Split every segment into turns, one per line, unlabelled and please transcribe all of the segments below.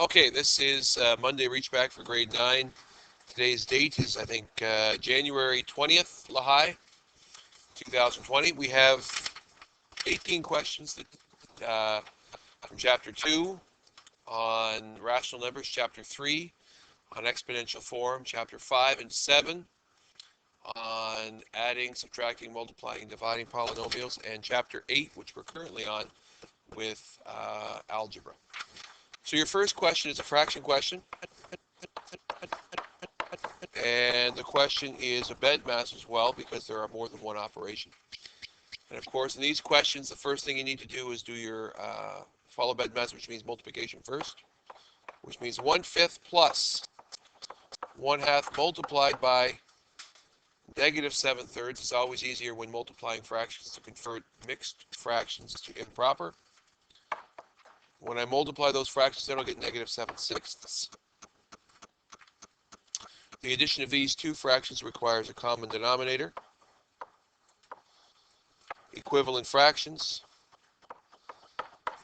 Okay, this is Monday Reach Back for grade 9. Today's date is, I think, January 20th, Lahai, 2020. We have 18 questions from Chapter 2 on rational numbers, Chapter 3 on exponential form, Chapter 5 and 7 on adding, subtracting, multiplying, dividing polynomials, and Chapter 8, which we're currently on, with algebra. So your first question is a fraction question. And the question is a bedmass as well, because there are more than one operation. And of course, in these questions, the first thing you need to do is do your follow bedmass, which means multiplication first, which means 1/5 plus 1/2 multiplied by negative 7/3. It's always easier when multiplying fractions to convert mixed fractions to improper. When I multiply those fractions, then I'll get negative 7/6. The addition of these two fractions requires a common denominator. Equivalent fractions.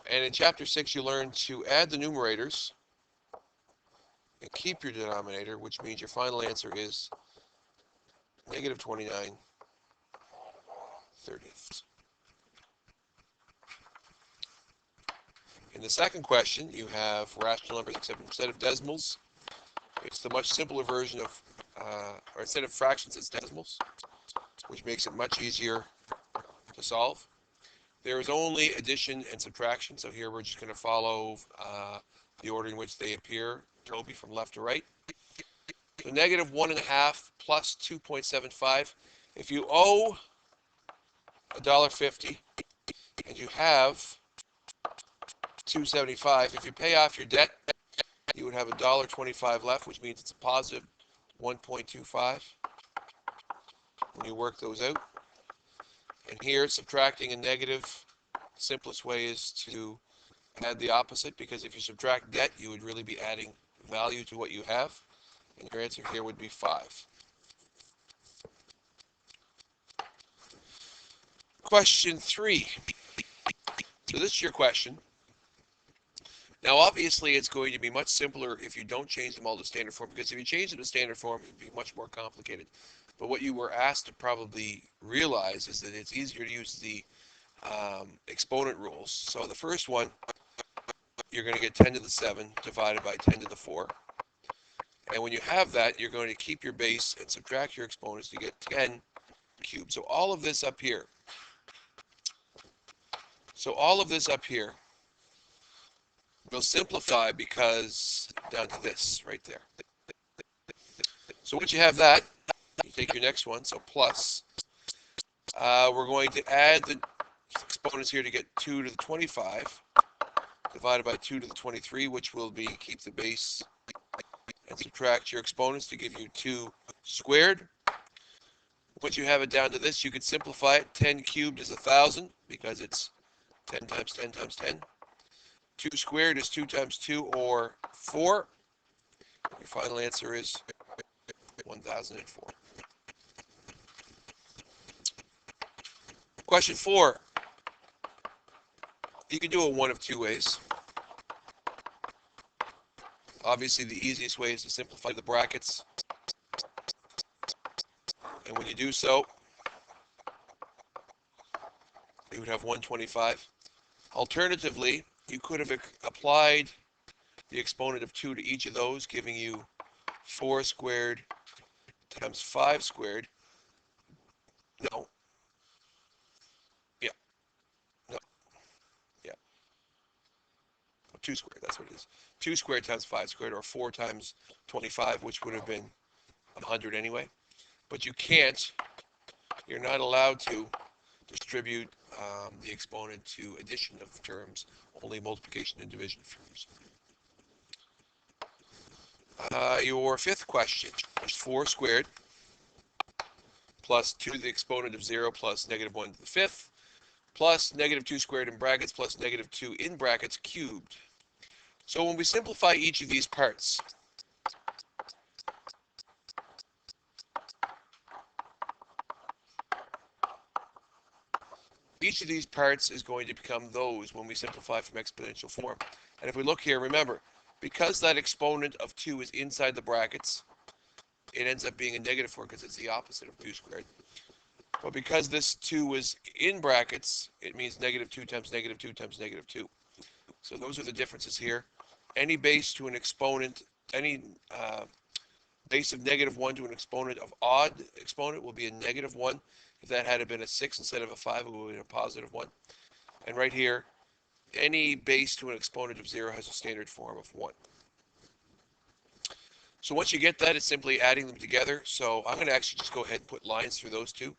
And in Chapter 6, you learn to add the numerators and keep your denominator, which means your final answer is negative 29/30. In the second question, you have rational numbers, except instead of decimals, it's the much simpler version of, or instead of fractions, it's decimals, which makes it much easier to solve. There is only addition and subtraction, so here we're just going to follow the order in which they appear, Toby, from left to right. So negative 1/2 plus 2.75. If you owe $1.50 and you have $2.75, if you pay off your debt, you would have $1.25 left, which means it's a positive 1.25 when you work those out. And here, subtracting a negative, simplest way is to add the opposite, because if you subtract debt, you would really be adding value to what you have. And your answer here would be 5. Question 3. So this is your question. Now, obviously, it's going to be much simpler if you don't change them all to standard form, because if you change them to standard form, it would be much more complicated. But what you were asked to probably realize is that it's easier to use the exponent rules. So the first one, you're going to get 10 to the 7 divided by 10 to the 4. And when you have that, you're going to keep your base and subtract your exponents to get 10 cubed. So all of this up here. Will simplify because down to this right there. So once you have that, you take your next one, so plus. We're going to add the exponents here to get 2 to the 25 divided by 2 to the 23, which will be keep the base and subtract your exponents to give you 2 squared. Once you have it down to this, you could simplify it. 10 cubed is 1,000 because it's 10 times 10 times 10. 2 squared is 2 times 2, or 4. Your final answer is 1,004. Question 4. You can do it one of two ways. Obviously, the easiest way is to simplify the brackets. And when you do so, you would have 125. Alternatively, you could have applied the exponent of 2 to each of those, giving you 4 squared times 5 squared. No. Yeah. No. Yeah. 2 squared, that's what it is. 2 squared times 5 squared, or 4 times 25, which would have been 100 anyway. But you can't, you're not allowed to distribute the exponent to addition of terms, only multiplication and division of terms. Your fifth question is 4 squared plus 2 to the exponent of 0 plus negative 1 to the fifth plus negative 2 squared in brackets plus negative 2 in brackets cubed. So when we simplify each of these parts, each of these parts is going to become those when we simplify from exponential form. And if we look here, remember, because that exponent of 2 is inside the brackets, it ends up being a negative 4 because it's the opposite of 2 squared. But because this 2 is in brackets, it means negative 2 times negative 2 times negative 2. So those are the differences here. Any base to an exponent, any base of negative 1 to an exponent of odd exponent will be a negative 1. If that had been a 6 instead of a 5, it would be a positive 1. And right here, any base to an exponent of 0 has a standard form of 1. So once you get that, it's simply adding them together. So I'm going to actually just go ahead and put lines through those two,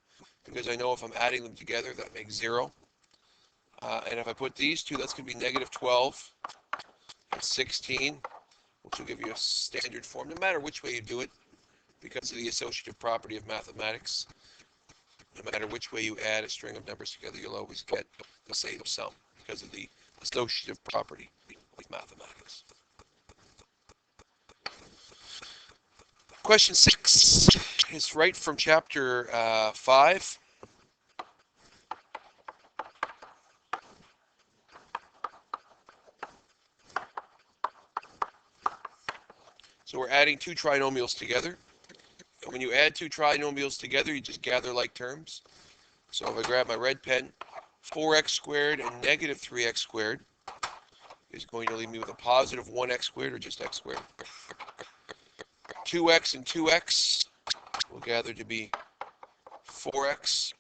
because I know if I'm adding them together, that makes 0. And if I put these two, that's going to be negative 12 and 16, which will give you a standard form, no matter which way you do it, because of the associative property of mathematics. No matter which way you add a string of numbers together, you'll always get the same sum, because of the associative property of mathematics. Question 6 is right from chapter 5. So we're adding two trinomials together. And when you add two trinomials together, you just gather like terms. So if I grab my red pen, 4x squared and negative 3x squared is going to leave me with a positive 1x squared, or just x squared. 2x and 2x will gather to be 4x.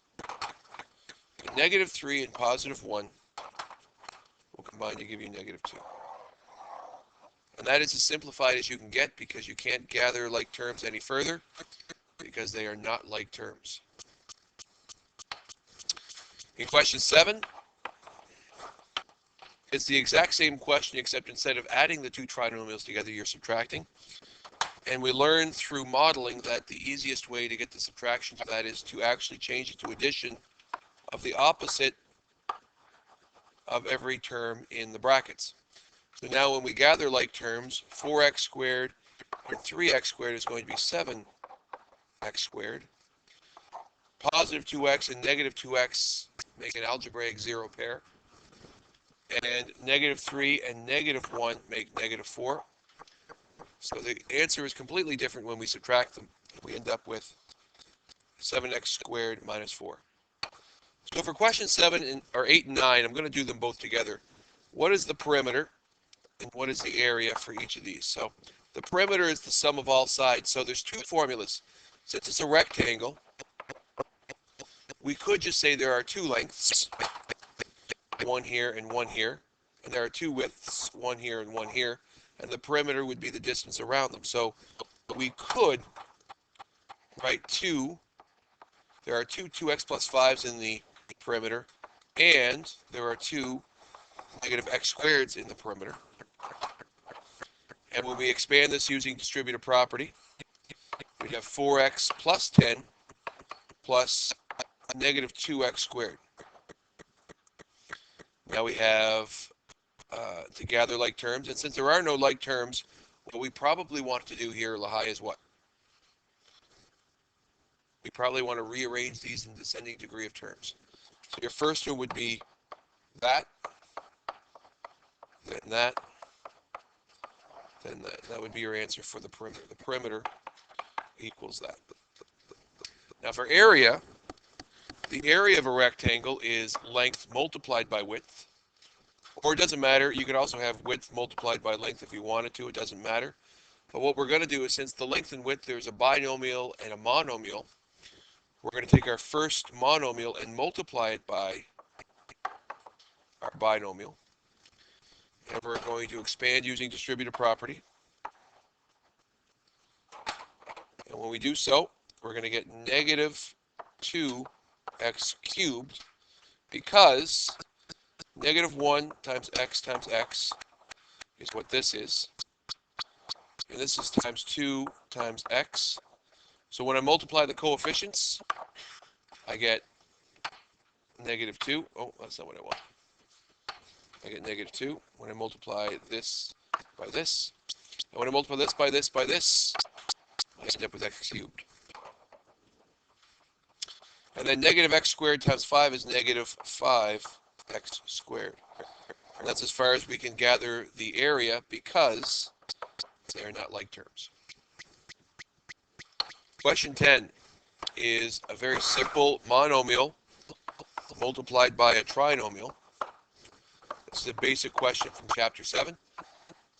And negative 3 and positive 1 will combine to give you negative 2. And that is as simplified as you can get, because you can't gather like terms any further, because they are not like terms. In question 7, it's the exact same question, except instead of adding the two trinomials together, you're subtracting. And we learned through modeling that the easiest way to get the subtraction to that is to actually change it to addition of the opposite of every term in the brackets. So now when we gather like terms, 4x squared and 3x squared is going to be 7x squared. Positive 2x and negative 2x make an algebraic 0 pair. And negative 3 and negative 1 make negative 4. So the answer is completely different when we subtract them. We end up with 7x squared minus 4. So for question 7 or 8 and 9, I'm going to do them both together. What is the perimeter and what is the area for each of these? So the perimeter is the sum of all sides. So there's two formulas. Since it's a rectangle, we could just say there are two lengths, one here and one here, and there are two widths, one here and one here, and the perimeter would be the distance around them. So we could write 2. There are two 2x plus 5s in the perimeter, and there are two negative x squareds in the perimeter. And when we expand this using distributive property, we have 4x plus 10 plus negative 2x squared. Now we have to gather like terms, and since there are no like terms, what we probably want to do here, Lahai, is what? We probably want to rearrange these in descending degree of terms. So your first one would be that, then that, then that. That would be your answer for the perimeter. The perimeter equals that. Now for area, the area of a rectangle is length multiplied by width. Or it doesn't matter. You could also have width multiplied by length if you wanted to. It doesn't matter. But what we're going to do is, since the length and width, there's a binomial and a monomial, we're going to take our first monomial and multiply it by our binomial. And we're going to expand using distributive property. And when we do so, we're going to get negative 2x cubed, because negative 1 times x is what this is. And this is times 2 times x. So when I multiply the coefficients, I get negative 2. Oh, that's not what I want. I get negative 2 when I multiply this by this. And when I multiply this by this by this, I end up with x cubed. And then negative x squared times 5 is negative 5x squared. And that's as far as we can gather the area, because They are not like terms. Question 10 is a very simple monomial multiplied by a trinomial. This is a basic question from chapter 7.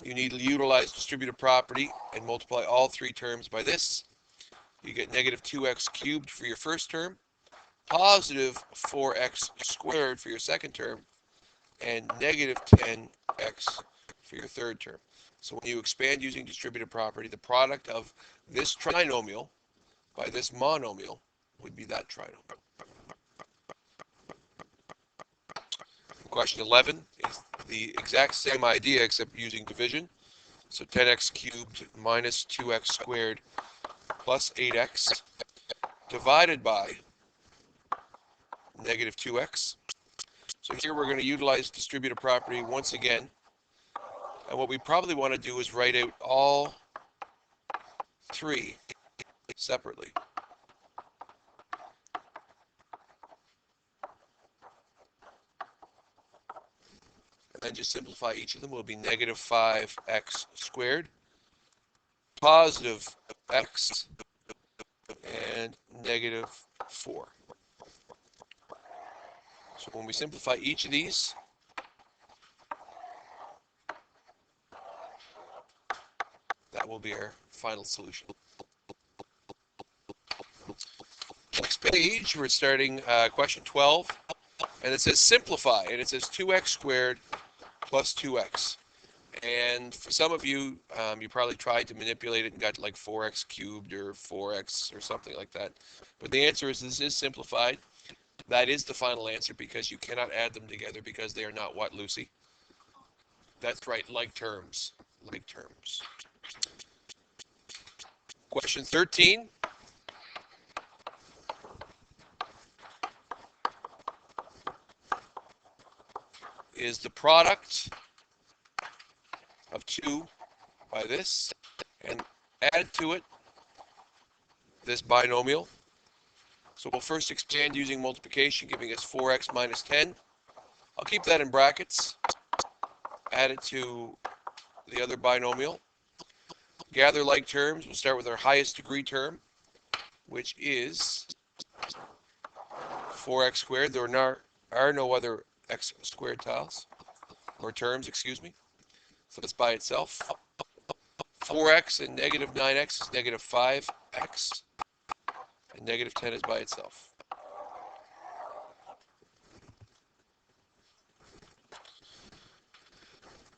You need to utilize distributive property and multiply all three terms by this. You get negative 2x cubed for your first term, positive 4x squared for your second term, and negative 10x for your third term. So when you expand using distributive property, the product of this trinomial by this monomial would be that trinomial. Question 11 is the exact same idea except using division. So 10x cubed minus 2x squared plus 8x divided by negative 2x. So here we're going to utilize distributive property once again. And what we probably want to do is write out all three separately. And then just simplify each of them. Will be negative 5x squared, positive x, and negative 4. So when we simplify each of these, that will be our final solution. Next page, we're starting question 12, and it says simplify, and it says 2x squared plus 2x. And for some of you, you probably tried to manipulate it and got like 4x cubed or 4x or something like that. But the answer is this is simplified. That is the final answer because you cannot add them together because they are not what, Lucy? That's right, like terms. Like terms. Question 13. Is the product of 2 by this and add to it this binomial. So we'll first expand using multiplication, giving us 4x minus 10. I'll keep that in brackets. Add it to the other binomial. Gather like terms. We'll start with our highest degree term, which is 4x squared. There are no other x squared tiles, or terms, excuse me. So it's by itself. 4x and negative 9x is negative 5x. And negative 10 is by itself.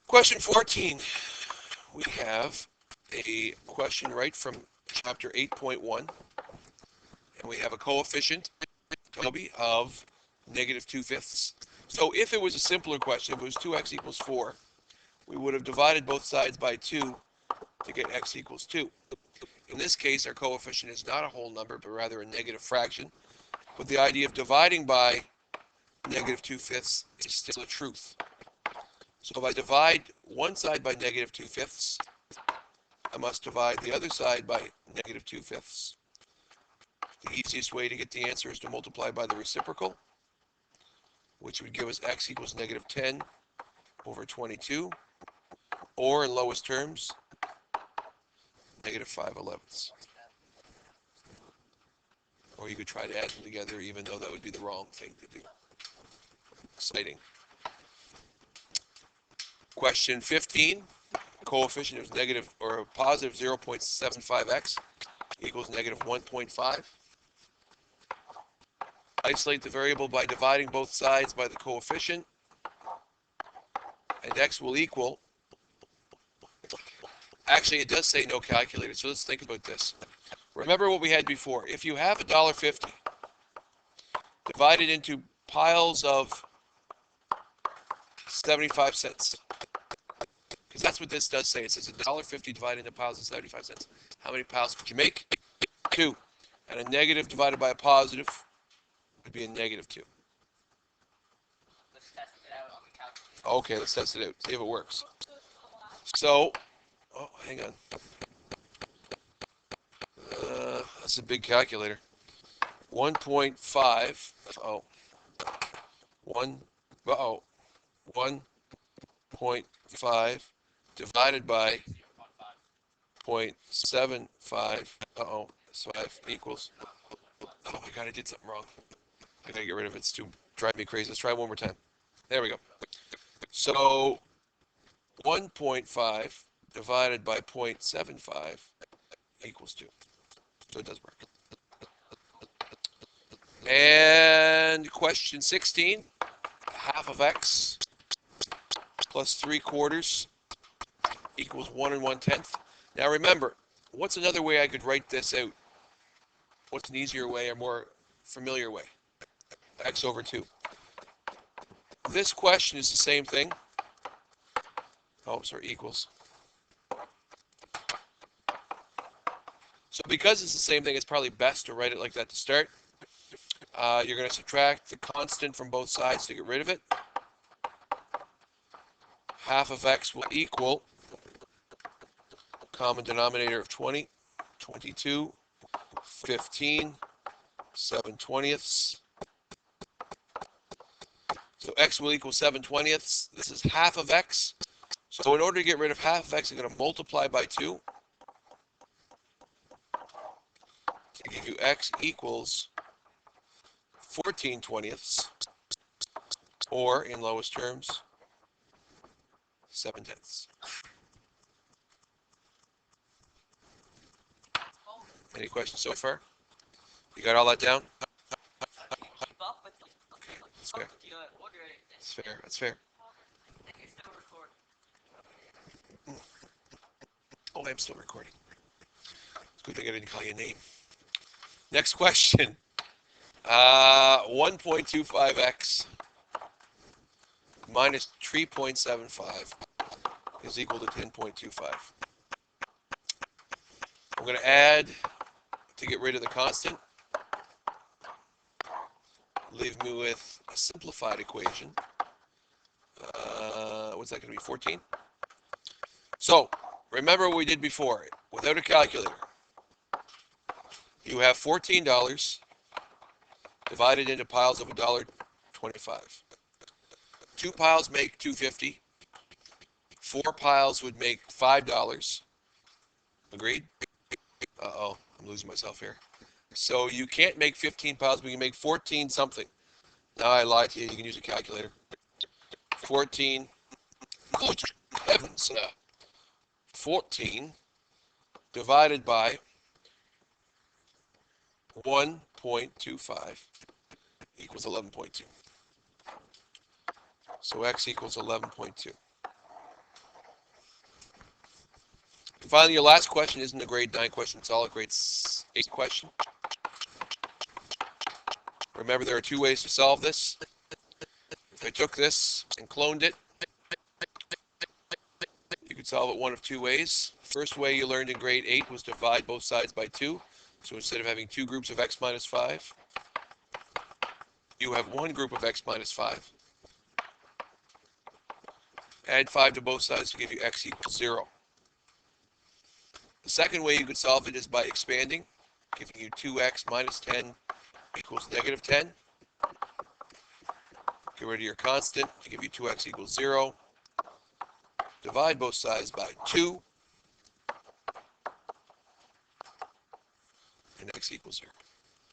Question 14. We have a question right from chapter 8.1. And we have a coefficient, Toby, of negative 2/5. So if it was a simpler question, if it was 2x equals 4, we would have divided both sides by 2 to get x equals 2. In this case, our coefficient is not a whole number, but rather a negative fraction. But the idea of dividing by negative 2/5 is still a truth. So if I divide one side by negative 2/5, I must divide the other side by negative 2/5. The easiest way to get the answer is to multiply by the reciprocal, which would give us x equals negative 10 over 22, or in lowest terms, negative 5/11. Or you could try to add them together, even though that would be the wrong thing to do. Exciting. Question 15. Coefficient of negative or positive 0.75x equals negative 1.5. Isolate the variable by dividing both sides by the coefficient, and x will equal. Actually, it does say no calculator, so let's think about this. Remember what we had before. If you have $1.50 divided into piles of 75 cents, because that's what this does say. It says $1.50 divided into piles of 75 cents. How many piles could you make? 2. And a negative divided by a positive would be a negative 2.
Let's test it out on the calculator.
Okay, let's test it out. See if it works. So, oh, hang on. That's a big calculator. 1.5. Oh. 1.5 divided by 1.75, uh-oh, this 5 equals, oh my god, I did something wrong. I gotta get rid of it, it's too driving me crazy. Let's try one more time. There we go. So 1.5 divided by 0.75 equals 2. So it does work. And question 16, half of x plus 3/4 equals 1 1/10. Now remember, what's another way I could write this out? What's an easier way or more familiar way? X over 2. This question is the same thing. Oh, sorry, equals. So because it's the same thing, it's probably best to write it like that to start. You're going to subtract the constant from both sides to get rid of it. Half of x will equal common denominator of 20, 22, 15, 7/20. So x will equal 7/20. This is half of x. So in order to get rid of half of x, I'm going to multiply by 2 to give you x equals 14/20, or in lowest terms, 7/10. Any questions so far? You got all that down?
I can keep up with you.
That's fair.
Order it.
That's fair. That's fair.
I think it's still recording.
Oh, I'm still recording. It's a good thing I didn't call you a name. Next question. 1.25x minus 3.75 is equal to 10.25. I'm going to add to get rid of the constant. Leave me with a simplified equation. What's that going to be, 14? So, remember what we did before. Without a calculator, you have $14 divided into piles of $1.25. 2 piles make $2.50. 4 piles would make $5. Agreed? Uh-oh, I'm losing myself here. So you can't make 15 piles, but you can make 14 something. Now I lied to you. You can use a calculator. 14. Good heavens. 14 divided by 1.25 equals 11.2. So x equals 11.2. Finally, your last question isn't a grade 9 question. It's all a grade 8 question. Remember, there are 2 ways to solve this. If I took this and cloned it, you could solve it one of 2 ways. First way you learned in grade 8 was divide both sides by 2. So instead of having 2 groups of x minus 5, you have 1 group of x minus 5. Add 5 to both sides to give you x equals 0. The second way you could solve it is by expanding, giving you 2x minus 10 equals negative 10. Get rid of your constant to give you 2x equals 0. Divide both sides by 2. And x equals 0.